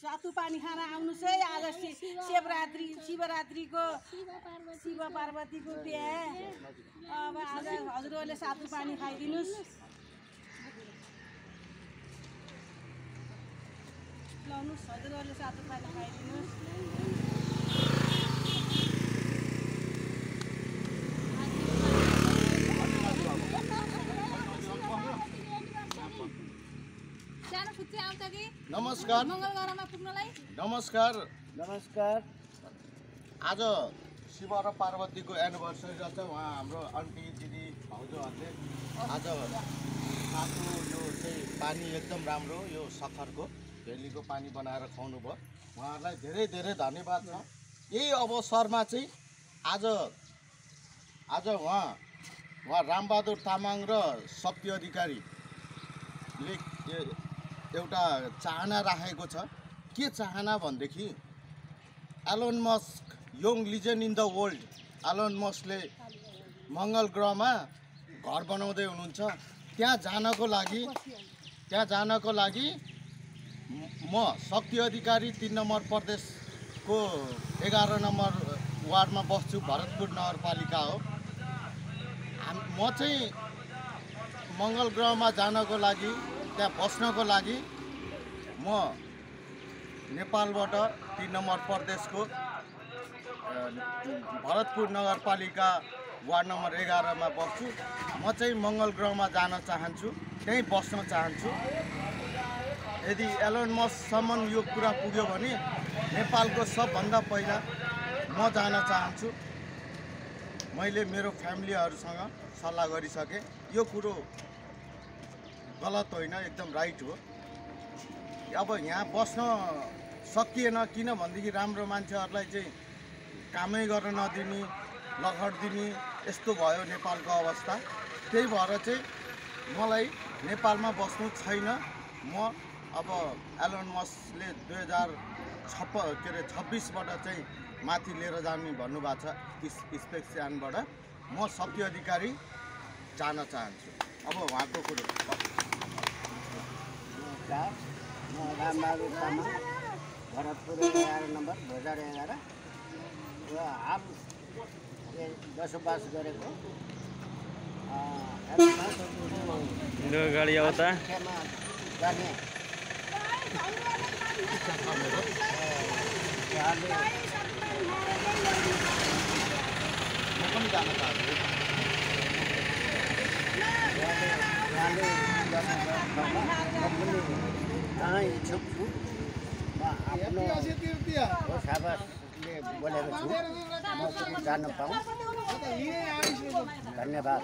सातु पानी खान आउनुस् है। आज शिवरात्रिको शिव पार्वतीको बिहा। अब आज हजुरहरूले सातु पानी खाइदिनुस्। लाउनुस् हजुरहरूले सातु पानी खाइदिनुस्। नमस्कार नमस्कार नमस्कार। आज शिव र पार्वतीको एनिभर्सरी रहेछ। उहाँ हाम्रो आन्टी दिदी भाउजूहरूले आज सातु यो चाहिँ पानी एकदम राम्रो यो सक्खरको भेलीको पानी बनाएर खुवाउनु भयो। उहाँहरूलाई धेरै धेरै धन्यवाद छ। यही अवसरमा चाहिँ आज उहाँ रामबहादुर तामाङ र शक्ति अधिकारीले एउटा चाहना राखेको छ। के चाहना भनेदेखि Elon Musk young legend in the world Elon मस्कले मङ्गल ग्रहमा घर बनाउँदै हुनुहुन्छ। त्यहाँ जानको लागि म शक्ति अधिकारी 3 नम्बर प्रदेशको 11 नम्बर वार्डमा बस्छु। भरतपुर नगरपालिका हो। म चाहिँ मङ्गल ग्रहमा जानको लागि त्यहाँ बस्नको लागि म नेपालबाट 3 नम्बर प्रदेशको भरतपुर नगरपालिका वार्ड नम्बर 11 मा बस्छु। म चाहिँ मङ्गल ग्रहमा जान चाहन्छु, त्यहीँ बस्न चाहन्छु। यदि एलोन मस्कसम्म यो कुरा पुग्यो भने नेपालको सबभन्दा पहिला म जान चाहन्छु। मैले मेरो फ्यामिलीहरूसँग सल्लाह गरिसकेँ। यो कुरो गलत होइन, एकदम राइट हो। अब यहाँ बस्न सकिएन किनभनेदेखि राम्रो मान्छेहरूलाई चाहिँ कामै गर्न नदिने, लखड दिने यस्तो भयो नेपालको अवस्था। त्यही भएर चाहिँ मलाई नेपालमा बस्नु छैन। म अब एलोन मस्कले 2026बाट चाहिँ माथि लिएर जाने भन्नुभएको छ स्पेसयानबाट। म शक्ति अधिकारी जान चाहन्छु। अब उहाँको कुरो म रामबहादुर तामाङ भरतपुर 11 नम्बर भोजार 11 र हाल बसोबास गरेको गाडी आउँदा जाने म पनि जान चाहन्छु। इच्छुक छु। म आफ्नो साबासले बोलेको छु। म पनि जान पाऊँ। धन्यवाद।